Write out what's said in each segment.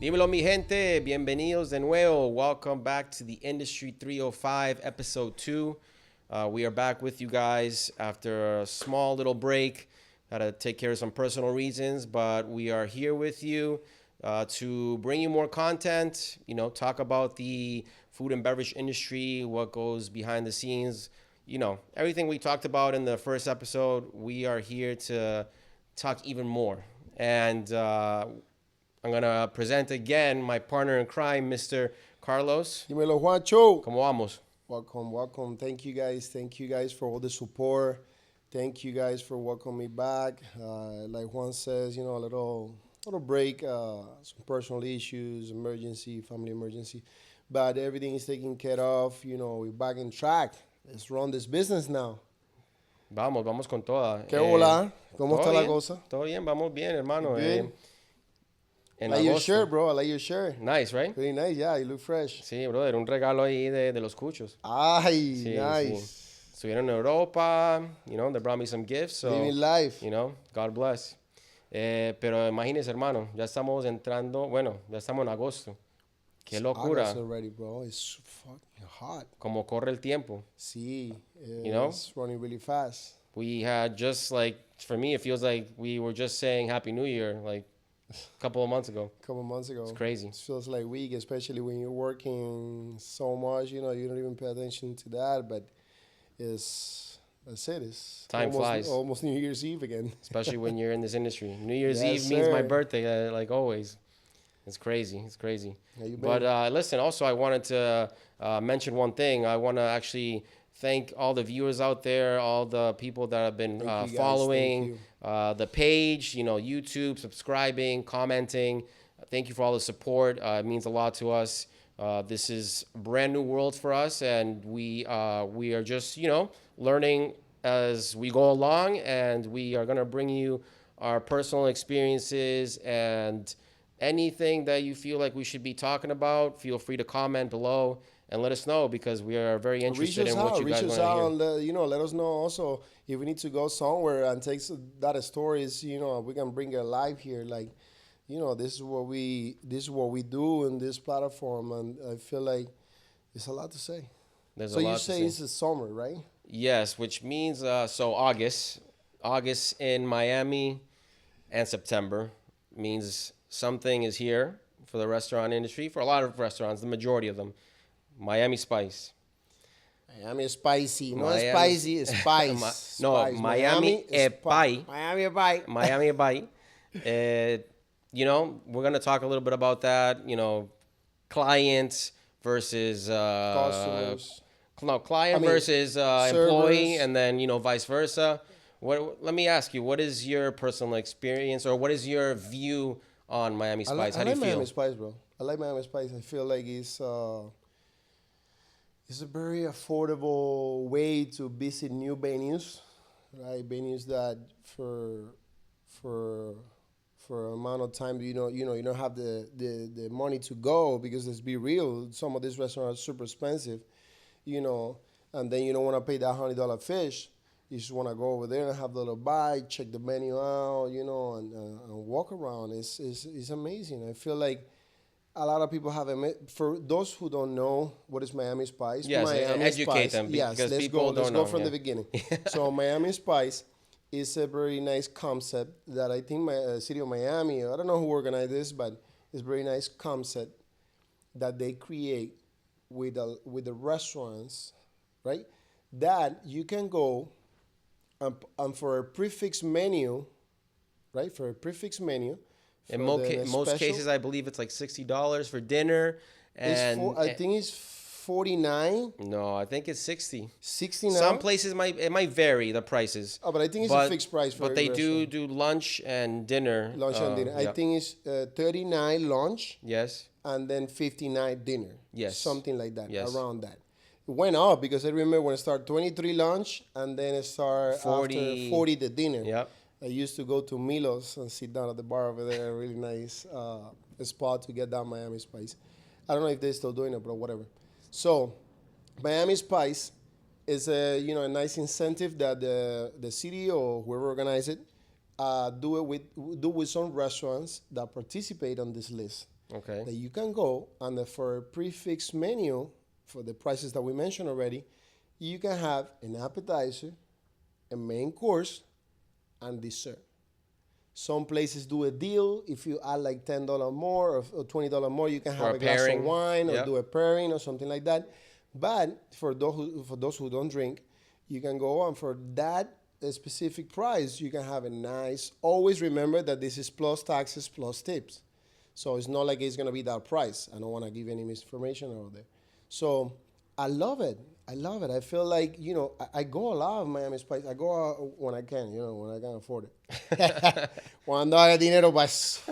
Dímelo, mi gente. Bienvenidos de nuevo. Welcome back to the Industry 305, episode 2. We are back with you guys after a small little break. Had to take care of some personal reasons, but we are here with you to bring you more content, talk about the food and beverage industry, what goes behind the scenes, everything we talked about in the first episode. We are here to talk even more. And I'm going to present again my partner in crime, Mr. Carlos. Dímelo, Juancho. ¿Cómo vamos? Welcome. Thank you guys for all the support. Thank you guys for welcoming me back. Like Juan says, a little break, some personal issues, family emergency. But everything is taken care of. We're back in track. Let's run this business now. Vamos con toda. ¿Qué hola? ¿Cómo está la cosa? Todo bien, vamos bien, hermano. I like your shirt, bro. I like your shirt. Nice, right? Pretty nice, yeah. You look fresh. Sí, brother, un regalo ahí de los cuchos. Ay, sí, nice. Sí. Estuvieron en Europa, they brought me some gifts. So, living life. God bless. Pero imagínese, hermano, ya estamos ya estamos en agosto. Qué locura. August already, bro. It's fucking hot. Como corre el tiempo. Sí. It's running really fast. We had for me, it feels like we were just saying Happy New Year, a couple of months ago. It's crazy. It feels like week, especially when you're working so much, you don't even pay attention to that, but that's it. It's time flies. Almost New Year's Eve again. Especially when you're in this industry. New Year's Eve sir. means my birthday, like always. It's crazy. But listen, also I wanted to mention one thing. I want to actually thank all the viewers out there, all the people that have been following the page, YouTube, subscribing, commenting. Thank you for all the support. It means a lot to us. This is brand new world for us, and we are just, learning as we go along, and we are going to bring you our personal experiences and anything that you feel like we should be talking about. Feel free to comment below and let us know, because we are very interested in what you guys want to hear. Let us know also if we need to go somewhere and take that stories. We can bring it live here. This is what we do in this platform, and I feel like there's a lot to say. So you say it's the summer, right? Yes, which means August in Miami, and September means something is here for the restaurant industry, for a lot of restaurants, the majority of them. Miami Spice. Miami Spicy. No spicy, it's spice. No, spice. Miami Epay. Miami Epay. Miami Epay. We're going to talk a little bit about that, clients versus customers. No, client versus employee, and then, vice versa. Let me ask you, what is your personal experience, or what is your view on Miami Spice? How do you feel? Miami Spice, bro. I like Miami Spice. I feel like it's a very affordable way to visit new venues, right? Venues that for amount of time you don't have the money to go, because let's be real, some of these restaurants are super expensive, and then you don't want to pay that $100 fish. You just want to go over there and have a little bite, check the menu out, and walk around. It's amazing. I feel like a lot of people haven't. For those who don't know what is Miami Spice, yes, Miami educate Spice, them. Yes, let's go from the beginning. So Miami Spice is a very nice concept that I think city of Miami, I don't know who organized this, but it's a very nice concept that they create with the restaurants, right? That you can go and for a prefix menu, right? For a prefix menu. In most cases, I believe it's like $60 for dinner. And I think it's 49. No, I think it's 60. 60 now? Some places might vary the prices. Oh, but I think it's a fixed price for But they restaurant. do lunch and dinner. Lunch and dinner. Yep. I think it's 39 lunch. Yes. And then 59 dinner. Yes. Something like that. Yes. Around that. It went up because I remember when it started 23 lunch and then it started 40. After 40 the dinner. Yep. I used to go to Milos and sit down at the bar over there. A really nice spot to get that Miami Spice. I don't know if they're still doing it, but whatever. So Miami Spice is a nice incentive that the city or whoever organized it do with some restaurants that participate on this list. Okay. that you can go and for a prefix menu for the prices that we mentioned already, you can have an appetizer, a main course, and dessert. Some places do a deal. If you add like $10 more or $20 more, you can For have a a glass of pairing. wine or Yep. do a pairing or something like that. But for those who don't drink, you can go on for that specific price. You can have a nice. Always remember that this is plus taxes plus tips, so it's not like it's gonna be that price. I don't want to give any misinformation over there. So I love it. I love it. I feel like, I go a lot of Miami Spice. I go out when I can, when I can afford it. Cuando haya dinero, pues.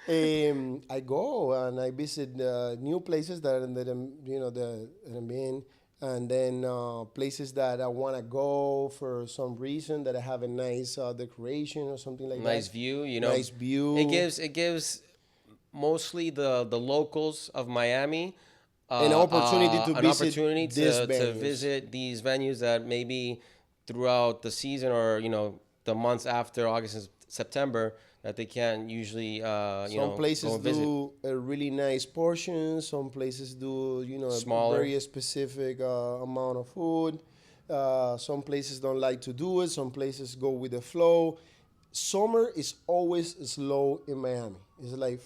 I go and I visit new places that I'm in, and then places that I want to go for some reason that I have a nice decoration or something like Nice that. view, Nice view. It gives mostly the locals of Miami An opportunity to an visit opportunity these to venues. visit these venues that maybe throughout the season or the months after August and September that they can't usually Some go places and visit. do a really nice portion. Some places do, a Smaller. very specific amount of food. Some places don't like to do it. Some places go with the flow. Summer is always slow in Miami. It's like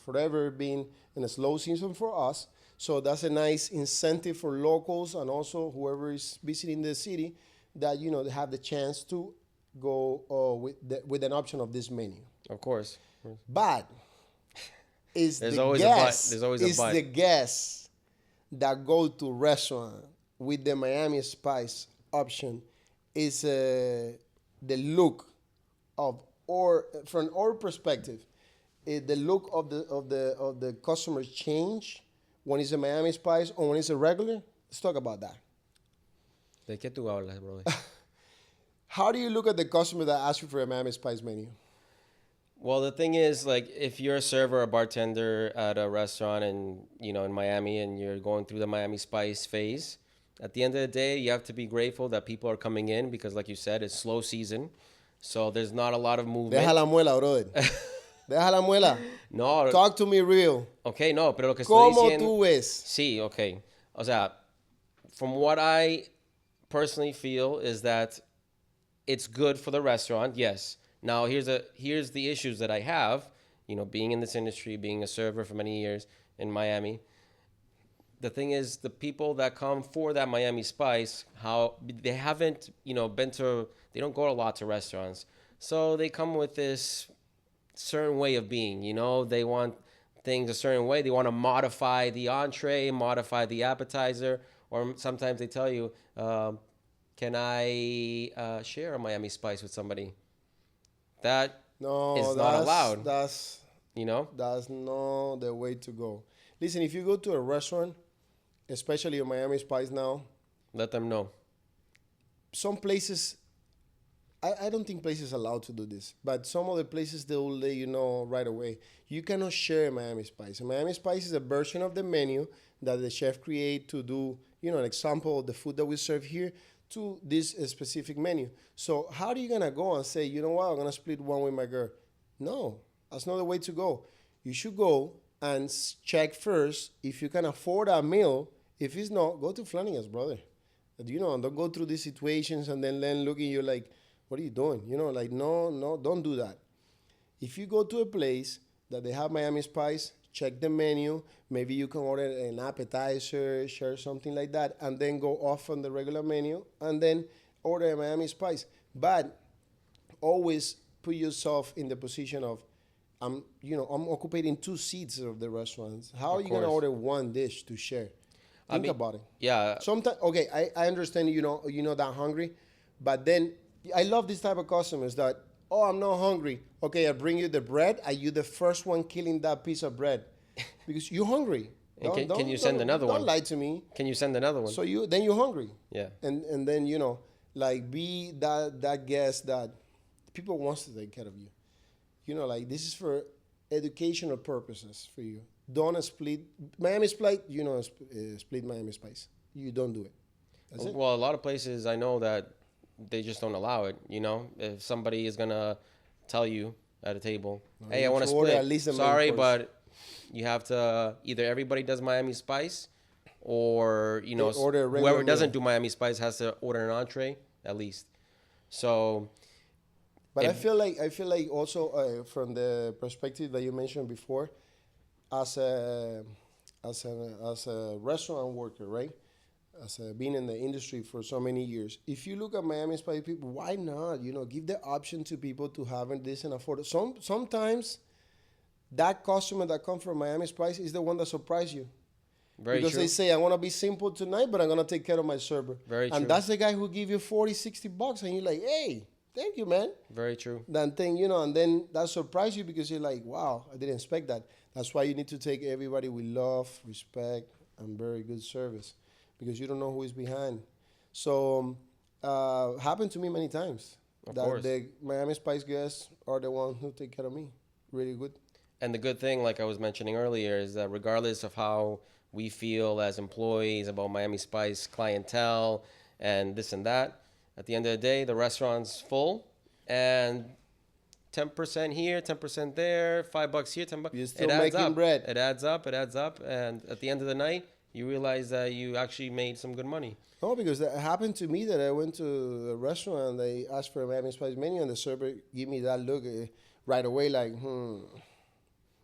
forever being in a slow season for us. So that's a nice incentive for locals and also whoever is visiting the city that they have the chance to go with an option of this menu. Of course. But is There's the always a but. guests There's always a is but. the guests that go to restaurant with the Miami Spice option is the look of, or from our perspective, the look of the customers change when it's a Miami Spice or when it's a regular. Let's talk about that. ¿De qué tú hablas, brother? How do you look at the customer that asks you for a Miami Spice menu? Well, the thing is, like, if you're a server or bartender at a restaurant and, in Miami and you're going through the Miami Spice phase, at the end of the day, you have to be grateful that people are coming in because, like you said, it's slow season. So there's not a lot of movement. Deja la muela, brother. Deja la muela. No, Talk to me real. okay, no, pero lo que estoy ¿Cómo diciendo... tú ves? Sí, okay. O sea, from what I personally feel is that it's good for the restaurant, yes. Now here's the issues that I have, being in this industry, being a server for many years in Miami. The thing is, the people that come for that Miami Spice, how they haven't, they don't go a lot to restaurants. So they come with this certain way of being, they want things a certain way. They want to modify the entree, modify the appetizer, or sometimes they tell you, can I share a Miami Spice with somebody? That No, is not allowed, That's that's not the way to go. Listen, if you go to a restaurant, especially in Miami Spice now, Let them know. some places, I don't think places are allowed to do this, but some of the places they will let you know right away. You cannot share Miami Spice. A Miami Spice is a version of the menu that the chef create to do, an example of the food that we serve here to this specific menu. So how are you gonna go and say, you know what, I'm gonna split one with my girl? No, that's not the way to go. You should go and check first if you can afford a meal. If it's not, go to Flanagan's, brother. And don't go through these situations and then look at you like, what are you doing? No, don't do that. If you go to a place that they have Miami Spice, check the menu. Maybe you can order an appetizer, share something like that, and then go off on the regular menu and then order a Miami Spice. But always put yourself in the position of, I'm occupying 2 seats of the restaurants. How are you gonna order one dish to share? Think about it. Yeah. Sometimes, okay, I understand you're that hungry, but then I love this type of customers that, oh, I'm not hungry. Okay, I bring you the bread. Are you the first one killing that piece of bread? Because you're hungry. And can you send another one? Don't lie to me. Can you send another one? So you're hungry. Yeah. And then be that guest that people wants to take care of you. This is for educational purposes for you. Don't split Miami Spice. Split Miami Spice. You don't do it. That's it. Well, a lot of places I know that they just don't allow it. If somebody is gonna tell you at a table, hey, I want to split. At least the main Sorry, course. but You have to either everybody does Miami Spice, or They order a regular whoever doesn't meal. do Miami Spice has to order an entree at least. So But it I feel like also from the perspective that you mentioned before, as a as a restaurant worker, right? As being in the industry for so many years, if you look at Miami Spice people, why not? Give the option to people to have this and afford it. Sometimes that customer that comes from Miami Spice is the one that surprise you. very Because they true, say, I want to be simple tonight, but I'm going to take care of my server. very And true, that's the guy who give you 40, $60, and you're like, hey, thank you, man. very true. That thing, and then that surprise you because you're like, wow, I didn't expect that. That's why you need to take everybody with love, respect, and very good service, because you don't know who is behind. So, happened to me many times Of that course. the Miami Spice guests are the ones who take care of me. Really good. And the good thing, like I was mentioning earlier, is that regardless of how we feel as employees about Miami Spice clientele and this and that, at the end of the day, the restaurant's full, and 10% here, 10% there, $5 here, $10. You're It still adds making up. bread. It adds up. It adds up. And at the end of the night, you realize that you actually made some good money. No, because that happened to me that I went to a restaurant and they asked for a Miami Spice menu and the server gave me that look right away like,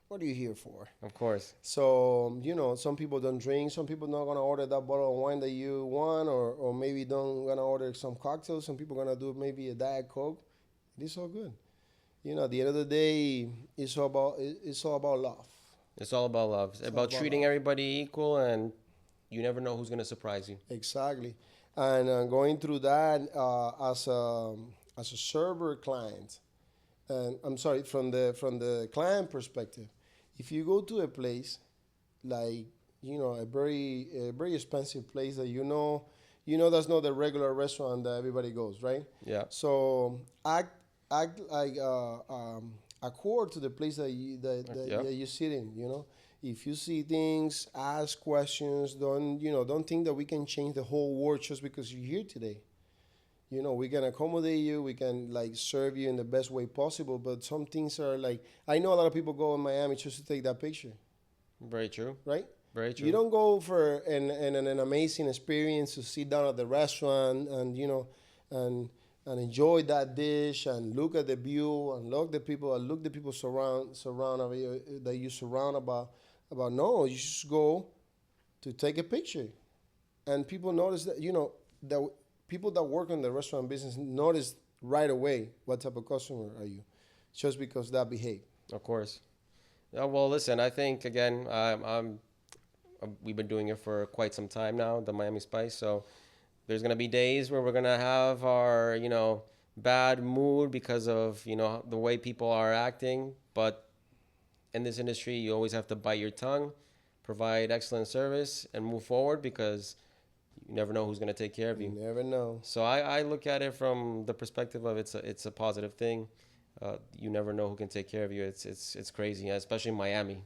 what are you here for? Of course. So, some people don't drink. Some people not going to order that bottle of wine that you want, or maybe don't going to order some cocktails. Some people going to do maybe a Diet Coke. It's all good. At the end of the day, it's all about love. It's all about love. It's It's all about about treating love. everybody equal, and you never know who's going to surprise you. Exactly. And going through that as a server client, and I'm sorry, from the client perspective, if you go to a place like a very expensive place that that's not the regular restaurant that everybody goes, right? Yeah. So act like accord to the place that Yeah. that you sit in. If you see things, ask questions. Don't think that we can change the whole world just because you're here today. We can accommodate you. We can serve you in the best way possible. But some things are like, I know a lot of people go in Miami just to take that picture, Very true. right? Very You true. don't go for an amazing experience to sit down at the restaurant and enjoy that dish and look at the view and look the people surround of you, that you surround about. No, you just go to take a picture, and people notice that people that work in the restaurant business notice right away what type of customer are you, just because that behave. Of course. Well, listen, I think, again, we've been doing it for quite some time now, the Miami Spice. So there's going to be days where we're going to have our, bad mood because of, the way people are acting. But in this industry, you always have to bite your tongue, provide excellent service, and move forward, because you never know who's going to take care of You you. never know. So I look at it from the perspective of it's a positive thing. You never know who can take care of you. It's crazy, especially in Miami.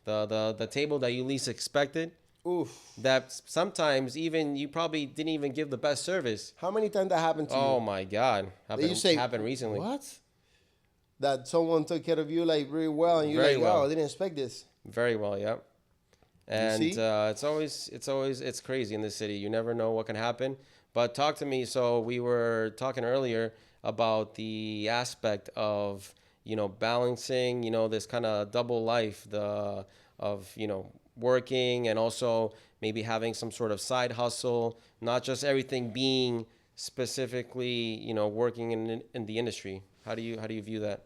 The table that you least expected, Oof. that sometimes even you probably didn't even give the best service. How many times that happened to you? Oh my God, That you say, happened recently. what? That someone took care of you very well, and you're Very like, well. oh, I didn't expect this. Very well, yeah. And see? it's crazy in this city. You never know what can happen. But talk to me. So we were talking earlier about the aspect of balancing this kind of double life, the of working, and also maybe having some sort of side hustle, not just everything being specifically working in the industry. How do you view that?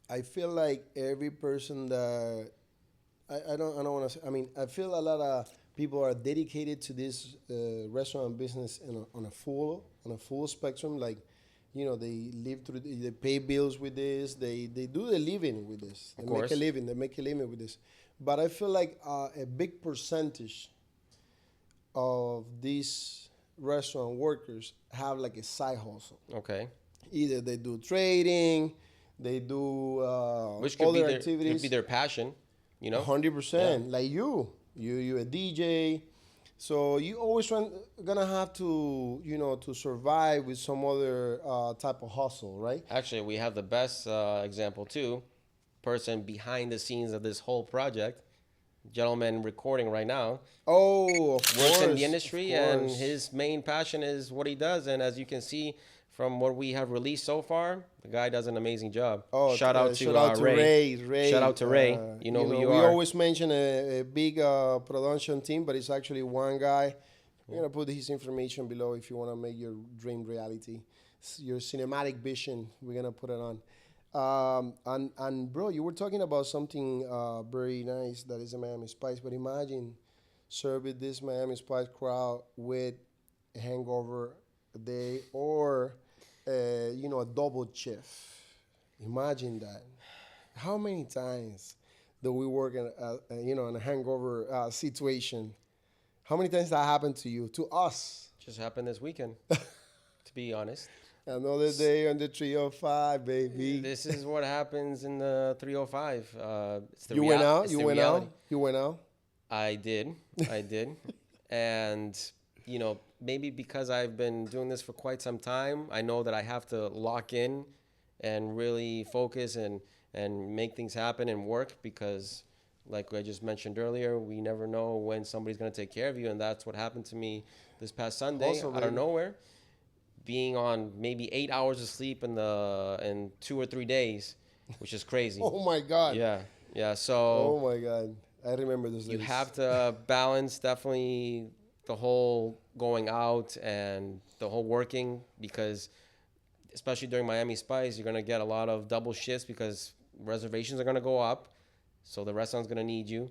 I feel like every person that I don't want to say. I mean, I feel a lot of people are dedicated to this restaurant business on a full spectrum. Like, they live through, they pay bills with this. They do the living with this. They Of make course. a living. They make a living with this. But I feel like a big percentage of these restaurant workers have like a side hustle. Okay. Either they do trading, they do Which could be other their activities. passion, 100%. Like you a DJ. So you always gonna have to survive with some other type of hustle, right? Actually, we have the best example too. person behind the scenes of this whole project, gentleman recording right now, Oh, of works in course, the of industry, and course. his main passion is what he does. And as you can see from what we have released so far, the guy does an amazing job. Oh, Shout out to shout out to Ray. Ray. Shout Ray. out to Ray. You know who you We are. always mention a big production team, but it's actually one guy. We're gonna put his information below if you wanna make your dream reality, your cinematic vision. We're gonna put it on. And bro, you were talking about something very nice that is a Miami Spice, but imagine serving this Miami Spice crowd with a hangover a day or a double shift. Imagine that. How many times do we work in a hangover situation? How many times that happened to you, to us? Just happened this weekend, to be honest. Another day on the 305, baby. This is what happens in the 305. It's the You went out. it's You the went reality. out. You went out. I did. I did. And, maybe because I've been doing this for quite some time, I know that I have to lock in and really focus and make things happen and work because, like I just mentioned earlier, we never know when somebody's going to take care of you. And that's what happened to me this past Sunday Also, out of nowhere, being on maybe 8 hours of sleep in 2 or 3 days, which is crazy. Oh my God. Yeah. Yeah. So Oh my God. I remember those days. you have to balance definitely the whole going out and the whole working because especially during Miami Spice, you're going to get a lot of double shifts because reservations are going to go up. So the restaurant's going to need you.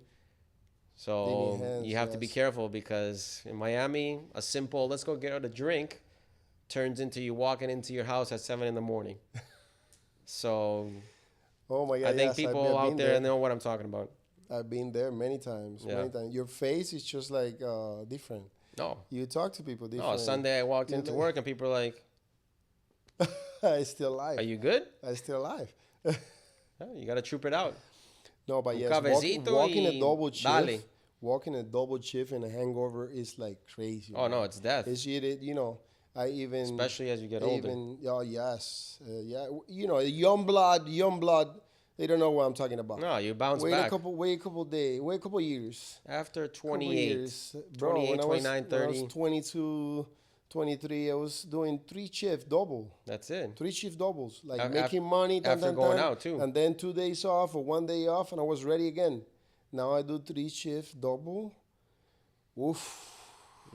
So hands, you have to be yes. careful because in Miami, a simple, let's go get a drink turns into you walking into your house at 7 in the morning. So Oh my God. I think yes, people I've out been there know what I'm talking about. I've been there many times. Yeah. Many times. Your face is just like different. No. You talk to people different. No, Sunday I walked You're into like- work and people are like, I still alive. are you good? I still alive. Oh, you got to troop it out. No, but Un yes, cafecito walking a y double dale. shift, walking a double shift in a hangover is like crazy. Oh, man. no, it's death. I even Especially as you get I older. even oh yes, yeah. Young blood. They don't know what I'm talking about. No, you bounce wait back. a couple days, wait a couple years. After Couple 28, years. Bro, 28, when 29, when I 30. was 22, 23, I was doing 3 shift double. That's it. 3 shift doubles, like Af- making money. after going out, too. And then 2 days off or 1 day off, and I was ready again. Now I do 3 shift double. Oof.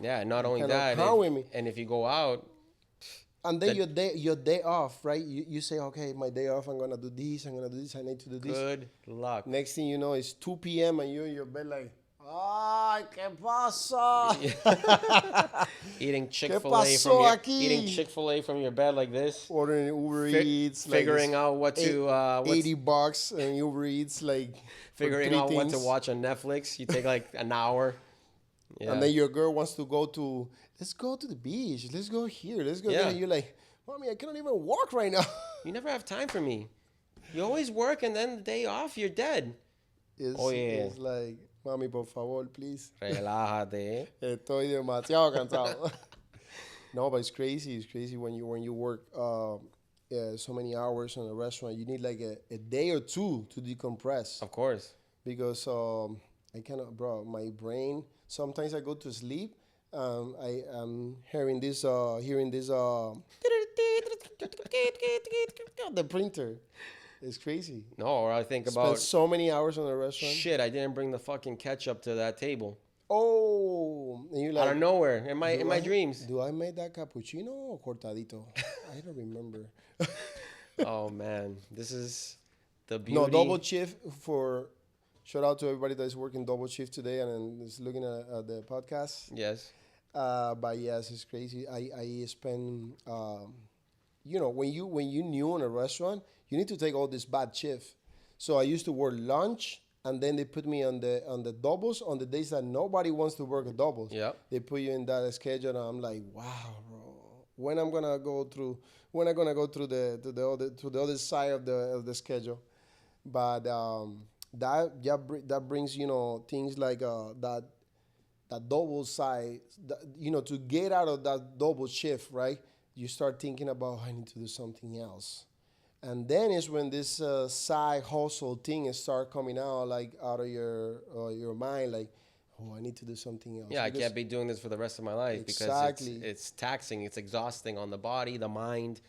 Yeah, not only cannot that, count with me. and if you go out, And then your day off, right? You say, okay, my day off, I'm gonna do this, I need to do this. good luck. Next thing you know, it's 2 p.m. and you're in your bed like, ay, ¿qué pasa? Eating Chick-fil-A pasó from your aquí? eating Chick-fil-A from your bed like this, Ordering Uber Fi- Eats, figuring like out what to what's, $80 and Uber Eats, like for figuring 3 out what to things. watch on Netflix. You take like an hour. Yeah. And then your girl wants to let's go to the beach. Let's go here. Let's go Yeah. there. And you're like, mommy, I cannot even walk right now. You never have time for me. You always work and then the day off, you're dead. It's like, mami, por favor, please. Relájate. Estoy demasiado cansado. No, but it's crazy. It's crazy when you work so many hours in a restaurant. You need like a day or two to decompress. Of course. Because I cannot, bro. My brain. Sometimes I go to sleep. I am hearing this. The printer. It's crazy. No, or I think Spent about so many hours in a restaurant. shit. I didn't bring the fucking ketchup to that table. Oh, and you're like, Out of nowhere, in my do I- dreams. Do I make that cappuccino or cortadito? I don't remember. Oh man, this is the beauty. No, double shift for. Shout out to everybody that's working double shift today and is looking at the podcast. Yes. But yes, it's crazy. I spend, when you new in a restaurant, you need to take all this bad shift. So I used to work lunch, and then they put me on the doubles on the days that nobody wants to work a doubles. Yep. They put you in that schedule, and I'm like, wow, bro. When I'm gonna go through the other side of the schedule, but that brings things like that double side, to get out of that double shift, right? You start thinking about, I need to do something else. And then is when this side hustle thing start coming out, like out of your mind, like, oh, I need to do something else. Yeah, I Because can't be doing this for the rest of my life because exactly, it's taxing, it's exhausting on the body, the mind,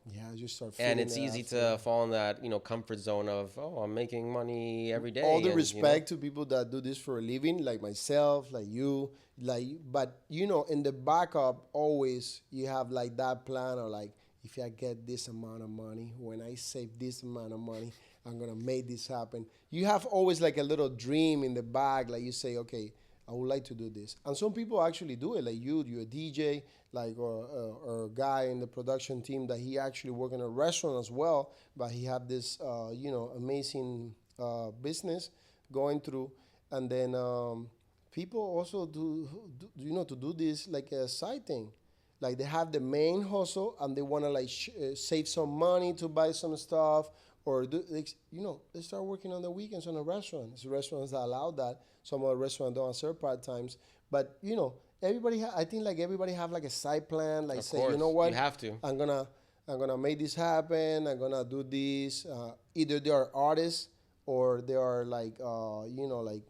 yeah, you start and feeling it's it easy after. to fall in that comfort zone of, oh, I'm making money every All day, the and respect to people that do this for a living, like myself, like you, like, but in the backup, always you have like that plan, or like, if I get this amount of money, when I save this amount of money, I'm gonna make this happen. You have always like a little dream in the back, like you say, okay, I would like to do this. And some people actually do it, like you're a DJ, like, or a guy in the production team that he actually work in a restaurant as well, but he have this, amazing business going through. And then people also to do this like a side thing. Like they have the main hustle and they want to like save some money to buy some stuff, or they start working on the weekends on a restaurant. There's restaurants that allow that. Some other restaurants don't accept part times, but I think like everybody have like a side plan. Like of say, you know course, you what, have to. I'm gonna I'm gonna make this happen. I'm gonna do this. Either they are artists or they are like like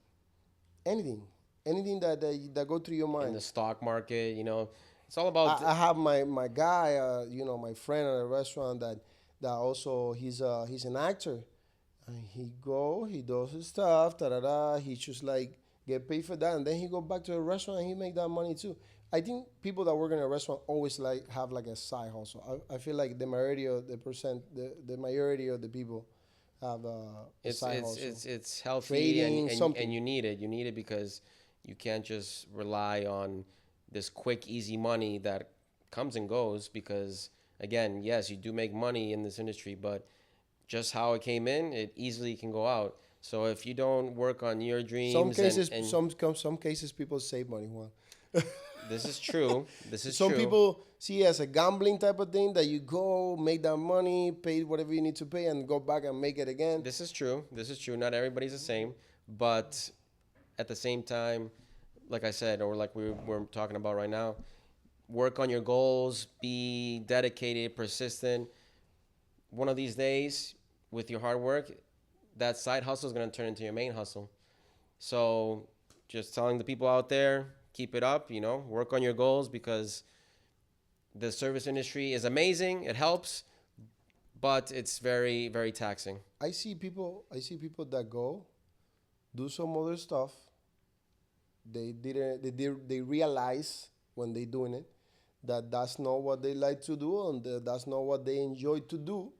anything, anything that go through your In mind. the stock market, it's all about. I have my guy, my friend at a restaurant that also he's an actor, and he does his stuff, da da da. He just like get paid for that, and then he go back to the restaurant and he make that money too. I think people that work in a restaurant always like have like a side hustle. I feel like the majority of the people have a It's side it's hustle, it's it's healthy, trading and something. you need it. You need it because you can't just rely on this quick, easy money that comes and goes. Because again, yes, you do make money in this industry, but just how it came in, it easily can go out. So if you don't work on your Some dreams cases, and some cases, people save money. Juan. this is true. This is Some true. people see it as a gambling type of thing that you go make that money, pay whatever you need to pay, and go back and make it again. This is true. This is true. Not everybody's the same, but at the same time, like I said, or like we're talking about right now, work on your goals, be dedicated, persistent. One of these days, with your hard work, that side hustle is going to turn into your main hustle. So, just telling the people out there, keep it up, work on your goals because the service industry is amazing. It helps, but it's very, very taxing. I see people that go do some other stuff. They realize when they doing it that that's not what they like to do, and that's not what they enjoy to do,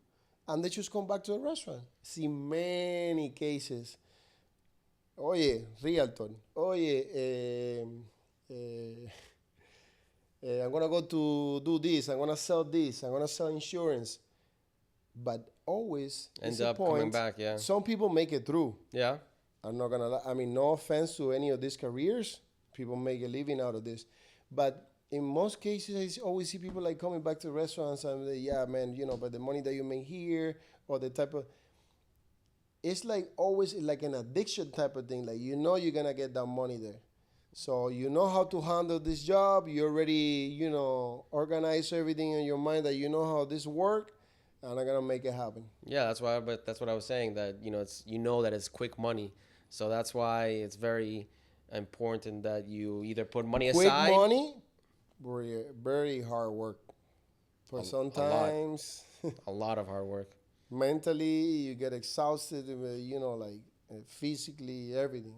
and they just come back to the restaurant. See many cases. Oye, realtor. Oye, I'm gonna go to do this. I'm gonna sell this. I'm gonna sell insurance. But always, it's End a up coming point. back, yeah. Some people make it through. Yeah. I'm not gonna lie. I mean, no offense to any of these careers. People make a living out of this. But in most cases, I always see people like coming back to restaurants and they, yeah, man, but the money that you make here, or the type of, it's like always like an addiction type of thing. Like, you're gonna get that money there. So you know how to handle this job. You already, organize everything in your mind that you know how this work, and I'm gonna make it happen. Yeah, but that's what I was saying, that it's that it's quick money. So that's why it's very important that you either put money Quick aside, money, very, very hard work. For a lot, sometimes a lot of hard work. mentally you get exhausted, like physically, everything.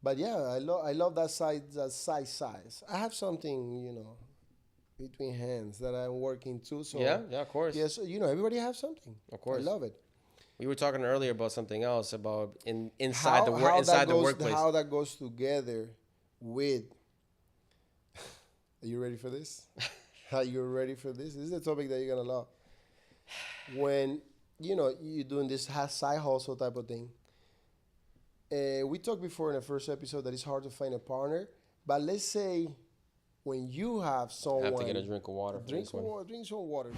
But yeah, I love that size. I have something, between hands that I'm working too. Yeah, So yeah, of course. yes, everybody has something. Of I course. love it. We were talking earlier about something else, about inside the How work, how that inside the goes workplace. how that goes together with. Are you ready for this? Are you ready for this? This is a topic that you're gonna love. When you're doing this side hustle type of thing. We talked before in the first episode that it's hard to find a partner, but let's say when you have I have to get a someone, drink of water for drink this some one. water, drink some water.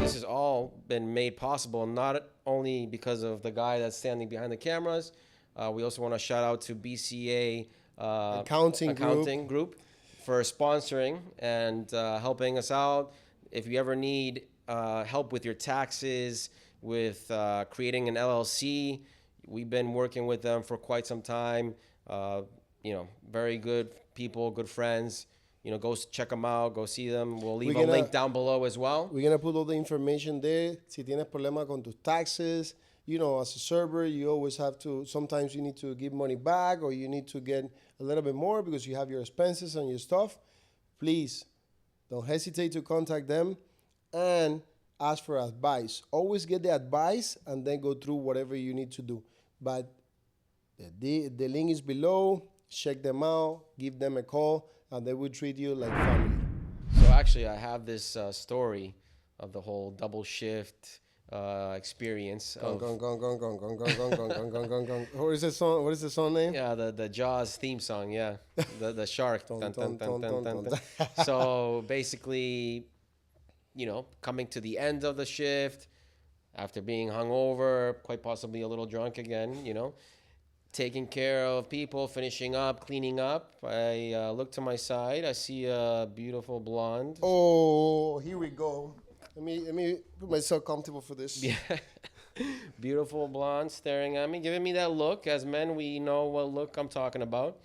This has all been made possible not only because of the guy that's standing behind the cameras. We also want to shout out to BCA Accounting group. Accounting Group for sponsoring and helping us out. if you ever need help with your taxes, with creating an LLC, we've been working with them for quite some time. Very good people, good friends. Go check them out, go see them. We'll leave a link down below as well. We're going to put all the information there. Si tienes problema con tus taxes, as a server, you always have to, sometimes you need to give money back or you need to get a little bit more because you have your expenses and your stuff. Please, don't hesitate to contact them and ask for advice. Always get the advice and then go through whatever you need to do. But the link is below. Check them out, give them a call, and they will treat you like family. So actually, I have this story of the whole double shift experience. What is the song? What is the song name? Yeah, the Jaws theme song. Yeah, the shark. So basically, coming to the end of the shift, after being hungover, quite possibly a little drunk again, taking care of people, finishing up, cleaning up. I look to my side. I see a beautiful blonde. Oh, here we go. Let me put myself comfortable for this. Yeah. Beautiful blonde staring at me, giving me that look. As men, we know what look I'm talking about.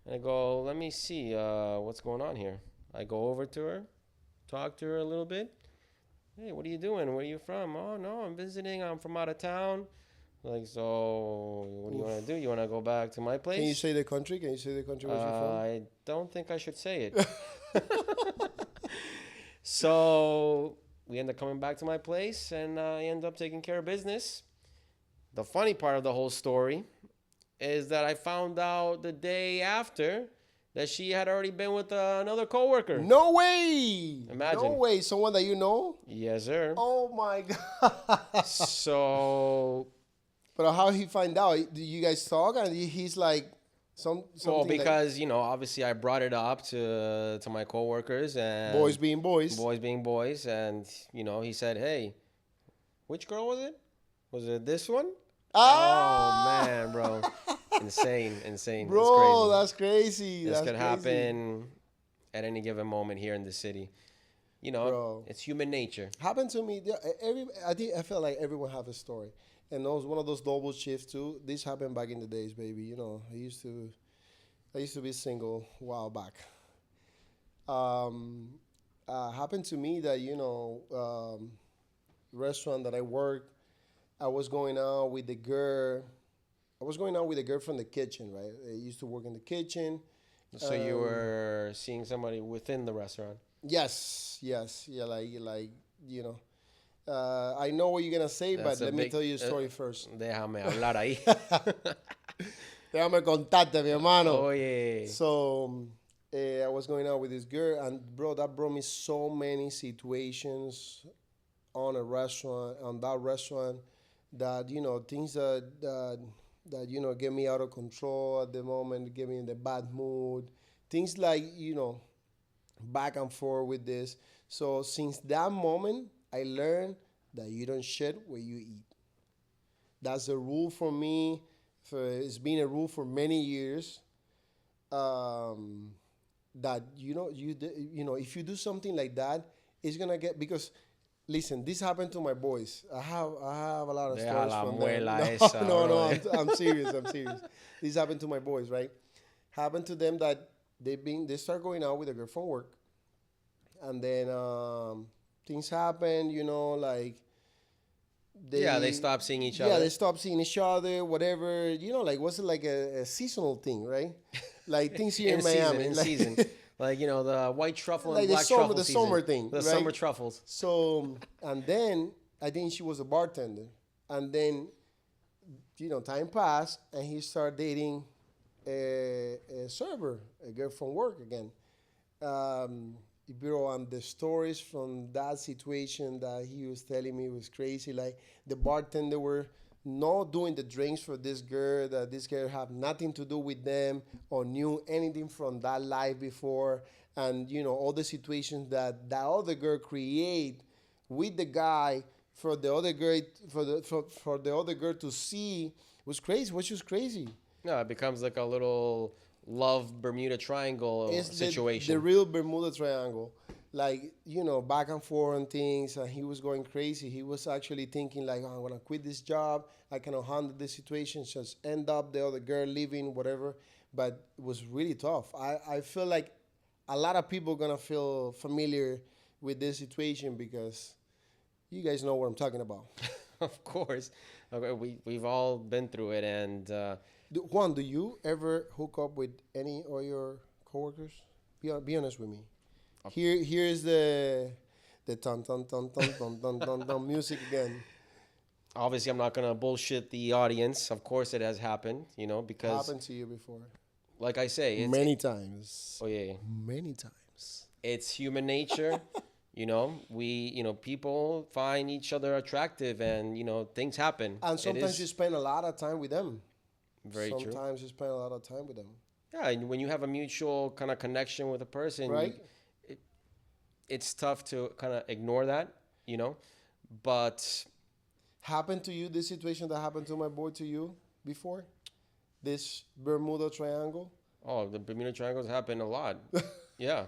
And I go, let me see what's going on here. I go over to her, talk to her a little bit. Hey, what are you doing? Where are you from? Oh, no, I'm visiting. I'm from out of town. Like, so what do you want to do? You want to go back to my place? Can you say the country? Where you're from? I don't think I should say it. So we end up coming back to my place, and I end up taking care of business. The funny part of the whole story is that I found out the day after that she had already been with another coworker. No way! Imagine. No way. Someone that you know? Yes, sir. Oh, my God. So... But how he find out? Do you guys talk? And he's like, something. Well, because obviously I brought it up to my coworkers and boys being boys, and he said, "Hey, which girl was it? Was it this one?" Ah! Oh man, bro, insane, bro, that's crazy. This could happen at any given moment here in the city. Bro. It's human nature. Happened to me. I felt like everyone have a story. And those one of those double shifts too. This happened back in the days, baby. I used to be single a while back. Happened to me that restaurant that I worked, I was going out with the girl. I was going out with a girl from the kitchen, right? I used to work in the kitchen. So you were seeing somebody within the restaurant? Yes, yeah, I know what you're going to say, but let me tell you a story first. Déjame hablar ahí. Déjame contarte, mi hermano. Oye. So, I was going out with this girl, and bro, that brought me so many situations on that restaurant, that, things that get me out of control at the moment, get me in the bad mood. Things like, back and forth with this. So, since that moment, I learned that you don't shit where you eat. That's a rule for me. It's been a rule for many years. That if you do something like that, it's gonna get, because listen, this happened to my boys. I have a lot of stories from them. No, I'm serious. This happened to my boys, right? Happened to them that they start going out with a girl from work, and then things happen, they stop seeing each other. Yeah, they stop seeing each other, whatever. Was it like a seasonal thing, right? Like things here in Miami. In season. Like, the white truffle and like black truffle the season. summer thing. The right? summer truffles. So, and then I think she was a bartender. And then, time passed and he started dating a server, a girl from work again. Bro, and the stories from that situation that he was telling me was crazy. Like, the bartender were not doing the drinks for this girl, that this girl had nothing to do with them or knew anything from that life before. And, all the situations that other girl create with the guy for the other girl, for the other girl to see was crazy. Which was crazy. No, it becomes like a little love Bermuda Triangle situation. The real Bermuda Triangle. like, you know, back and forth and things, and he was going crazy. He was actually thinking like, oh, I'm gonna quit this job. I cannot handle this situation. Just end up the other girl leaving, whatever. But it was really tough. I feel like a lot of people gonna feel familiar with this situation because you guys know what I'm talking about. Of course. Okay, we've all been through it, and Juan, do you ever hook up with any of your coworkers? Be honest with me. Here's the ton ton ton ton ton ton ton ton music again. obviously I'm not gonna bullshit the audience. Of course, it has happened, because Happened to you before? like I say, Many times. oh yeah, Many times. it's human nature. People find each other attractive, and things happen. And It sometimes is you spend a lot of time with them. very true. Sometimes you spend a lot of time with them. Yeah, and when you have a mutual kind of connection with a person, Right? it's tough to kind of ignore that. But Happened to you this situation that happened to my boy to you before? This Bermuda Triangle? oh, the Bermuda Triangles happen a lot. Yeah.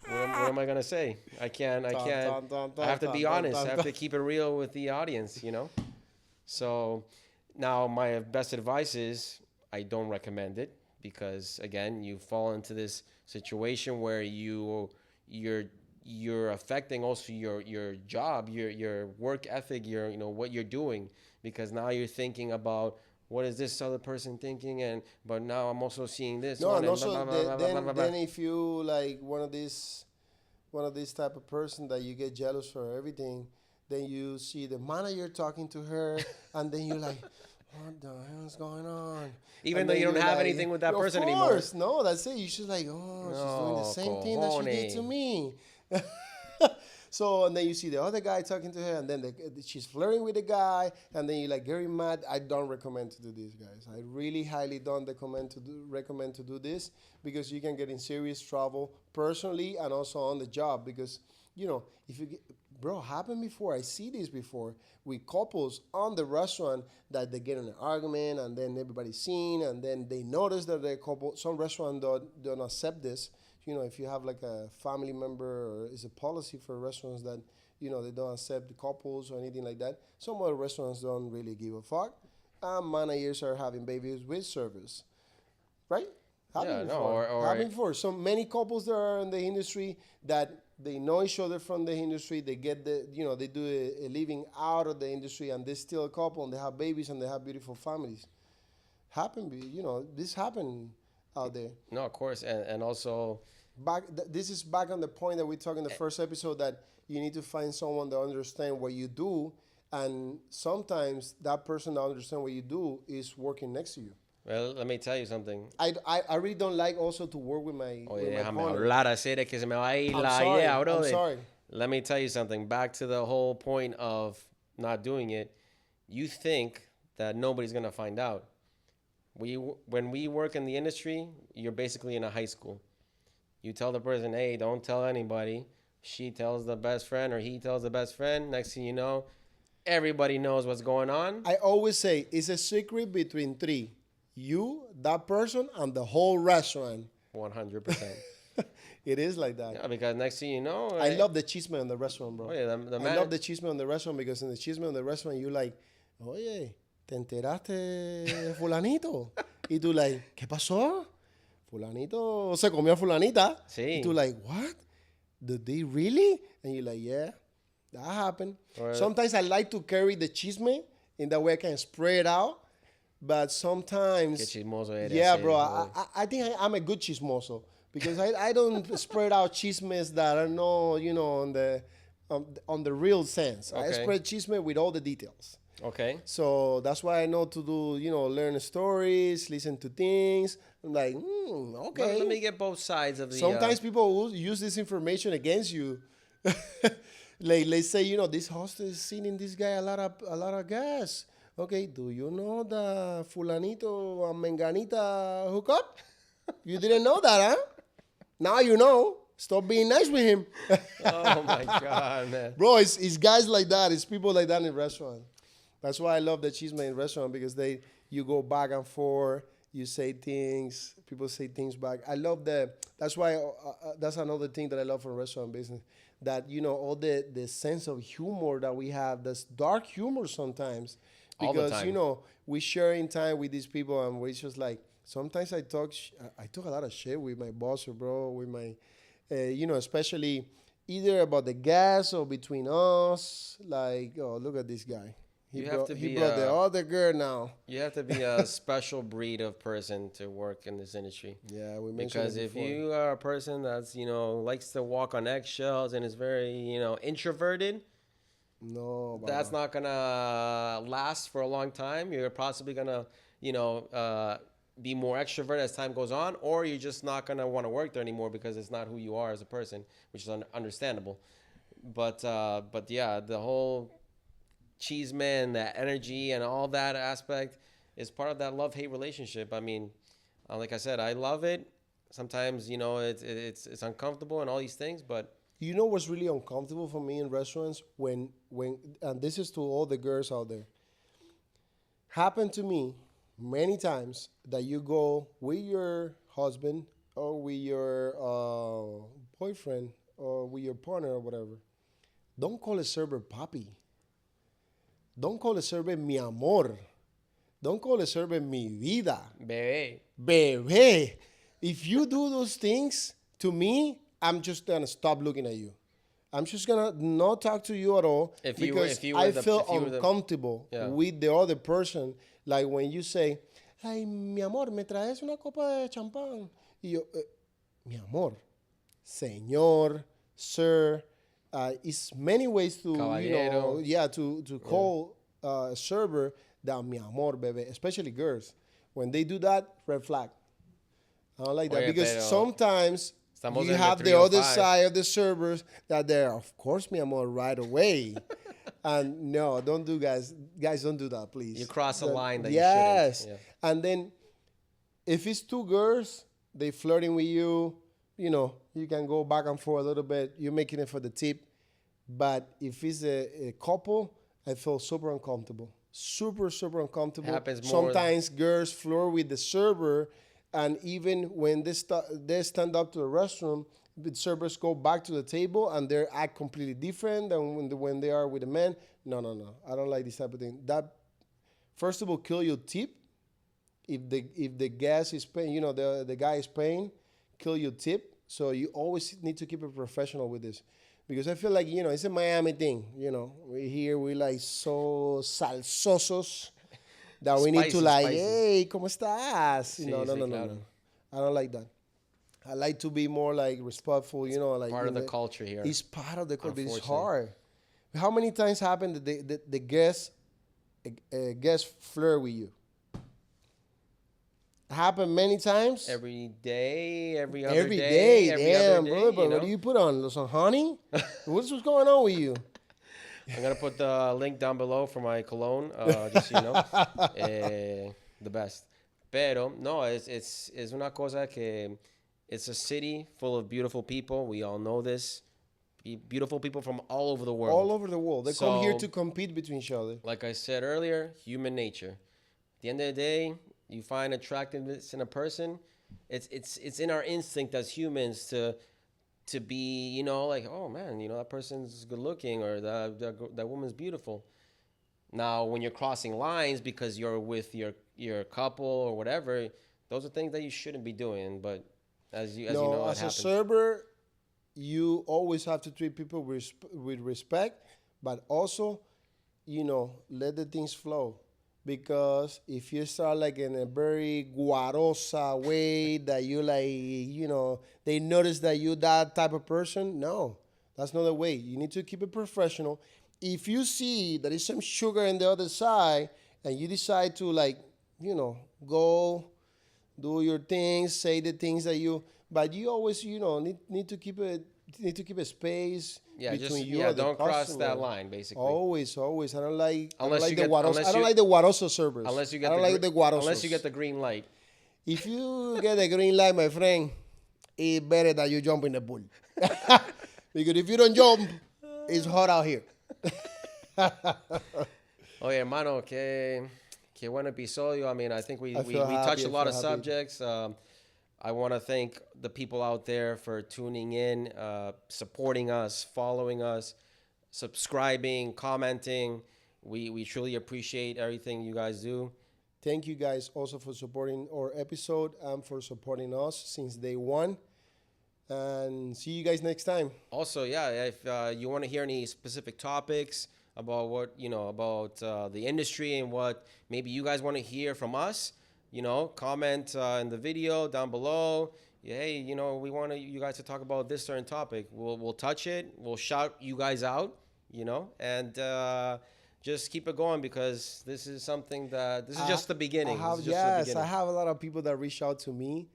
What am I gonna say? I can't. Dun, dun, I have to dun, be dun, honest. dun, I have dun. to keep it real with the audience. So now my best advice is I don't recommend it because again, you fall into this situation where you're affecting also your job, your work ethic, what you're doing, because now you're thinking about what is this other person thinking, but now I'm also seeing this No, one and and blah, also blah, blah, blah, blah, blah, blah, then blah. if you like one of these type of person that you get jealous for everything, then you see the manager talking to her, and then you're like, what the hell is going on? Even And though then you don't you're have like, anything with that person Of anymore. course, no, that's it. You should like, oh, she's doing the No, same thing that she did to cojones. me. So, and then you see the other guy talking to her, and then she's flirting with the guy, and then you're like very mad. I don't recommend to do this, guys. I really highly don't recommend to do this because you can get in serious trouble personally and also on the job because if you get, bro, happened before. I see this before with couples on the restaurant that they get in an argument and then everybody's seen and then they notice that the couple. Some restaurants don't accept this. If you have like a family member or is a policy for restaurants that, they don't accept the couples or anything like that. Some other restaurants don't really give a fuck. And managers are having babies with service. Right? Happened before. Happened before. So many couples that are in the industry that they know each other from the industry. They get they do a living out of the industry and they're still a couple and they have babies and they have beautiful families. This happened out there. No, of course, and also This is back on the point that we talked in the first episode that you need to find someone that understands what you do, and sometimes that person that understands what you do is working next to you. well, let me tell you something. I really don't like also to work with my Oye, with my déjame partner. hablar así de que se me va a ir I'm la sorry. idea, I'm brother. sorry. Let me tell you something. Back to the whole point of not doing it. You think that nobody's gonna find out. When we work in the industry, you're basically in a high school. You tell the person, hey, don't tell anybody. She tells the best friend or he tells the best friend. Next thing you know, everybody knows what's going on. I always say it's a secret between three: you, that person, and the whole restaurant. 100%. It is like that. Yeah, because next thing you know, I love the chisme in the restaurant, bro. Oh, yeah, I love the chisme in the restaurant because in the chisme in the restaurant, you like, oye, ¿te enteraste, fulanito? Y tú like, ¿qué pasó? Fulanito se comió a fulanita. Sí. Y tú like, what? Did they really? And you're like, yeah, that happened. Right. Sometimes I like to carry the chisme in that way I can spread it out. But sometimes, Qué chismoso eres, yeah, sí, bro, boy. I think I'm a good chismoso because I don't spread out chismes that are no, on the real sense. I Okay. spread chisme with all the details. Okay. So that's why I know to do, learn stories, listen to things. I'm like, okay. Let me get both sides of the. Sometimes people will use this information against you. Like, let's say, this host is sending this guy a lot of gas. Okay, do you know the fulanito and menganita hookup? You didn't know that, huh? Now you know. Stop being nice with him. Oh my God, man. Bro, it's guys like that. It's people like that in restaurant. That's why I love the chisme in restaurant because you go back and forth. You say things, people say things back. I love that. That's why that's another thing that I love from restaurant business. That all the sense of humor that we have. That's dark humor sometimes, All the because time. we sharing time with these people, and we just like sometimes I talk a lot of shit with my boss or bro, with my especially either about the gas or between us. Like, oh, look at this guy. You have to He be brought the a other girl now. you have to be a special breed of person to work in this industry. Yeah, we mentioned Because it if before. you are a person that's, likes to walk on eggshells and is very, introverted, No, that's Baba. not gonna last for a long time. You're possibly gonna, be more extrovert as time goes on, or you're just not gonna want to work there anymore because it's not who you are as a person, which is understandable. But yeah, the whole cheese man, that energy and all that aspect is part of that love hate relationship. I mean, like I said, I love it. Sometimes it's uncomfortable and all these things, but You know what's really uncomfortable for me in restaurants when and this is to all the girls out there. Happened to me many times that you go with your husband or with your boyfriend or with your partner or whatever. Don't call a server papi. Don't call a server mi amor. Don't call a server mi vida. bebe, Bebé. If you do those things to me, I'm just gonna stop looking at you. I'm just gonna not talk to you at all because I feel uncomfortable yeah. with the other person. Like when you say, "Ay, mi amor, me traes una copa de champán." Y yo, mi amor, señor, sir. It's many ways to Caballero. to call a server that mi amor, bebé, especially girls. When they do that, red flag. I don't like that Oye, because pero sometimes estamos you en have the the other 305. side of the servers that they're, of course, mi amor, right away. And no, don't do guys, don't do that, please. You cross a line that yes. you shouldn't. And then if it's two girls, they flirting with you, you can go back and forth a little bit. You're making it for the tip. But if it's a couple, I feel super uncomfortable. Super, super uncomfortable. Happens more. Sometimes girls flirt with the server, and even when they stand up to the restroom, the servers go back to the table and they act completely different than when they are with the men. No, no, no. I don't like this type of thing. That, first of all, kill your tip. If the guest is paying, the guy is paying, kill your tip. So you always need to keep it professional with this. Because I feel like, it's a Miami thing. We like so salsosos that we need to like, Spicy. hey, ¿cómo estás? Sí, No, sí, no. claro. I don't like that. I like to be more like respectful, like Part of the culture here. It's part of the culture. It's Unfortunately. hard. How many times happened that the guest flirt with you? Happen many times. Every day, every other Every day, day, every damn, other day, brother. But what do you put on? Some honey? What's going on with you? I'm gonna put the link down below for my cologne, just so you know. The best. Pero no, es una cosa que it's a city full of beautiful people. We all know this. Beautiful people from all over the world. All over the world. They come here to compete between each other. Like I said earlier, human nature. At the end of the day, you find attractiveness in a person. It's in our instinct as humans to be, like, oh man, that person's good looking, or that woman's beautiful. Now, when you're crossing lines because you're with your couple or whatever, those are things that you shouldn't be doing. But as you know, as it a happens. server, you always have to treat people with respect, but also, let the things flow. Because if you start like in a very guarosa way that you like, they notice that you that type of person, no, that's not the way. You need to keep it professional. If you see that there's some sugar in the other side and you decide to like, go do your things, say the things that but you always, need to keep a space between you and the don't cross customer. that line, basically. Always. I don't like the get- guaroso. unless I don't you- like the guaroso servers. Unless you get I don't like the guarosos. unless you get the green light. If you get the green light, my friend, it's better that you jump in the pool. Because if you don't jump, it's hot out here. Oye, hermano, Qué buen episodio. I mean, I think we feel touched happy, a I lot feel of happy. subjects. I want to thank the people out there for tuning in, supporting us, following us, subscribing, commenting. We truly appreciate everything you guys do. Thank you guys also for supporting our episode and for supporting us since day one. And see you guys next time. Also, yeah, if you want to hear any specific topics about what about the industry and what maybe you guys want to hear from us, comment in the video down below. Hey, we want you guys to talk about this certain topic. We'll touch it. We'll shout you guys out. And just keep it going because this is something that this is just the beginning. This is just the beginning. I have a lot of people that reach out to me,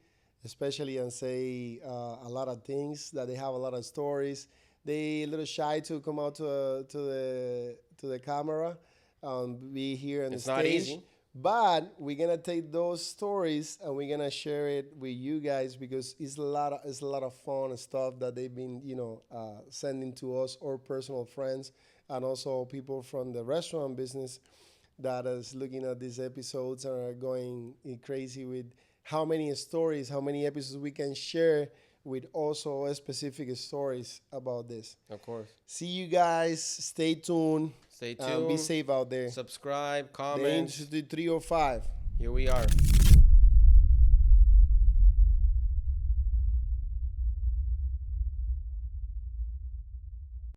especially and say a lot of things that they have a lot of stories. They a little shy to come out to the camera, be here on the stage. It's not easy. But we're gonna take those stories and we're gonna share it with you guys because it's a lot of fun and stuff that they've been sending to us or personal friends and also people from the restaurant business that is looking at these episodes and are going crazy with how many stories, how many episodes we can share with also specific stories about this. Of course. See you guys. Stay tuned. Stay tuned. Be safe out there. Subscribe, comment. The Industry 305. Here we are.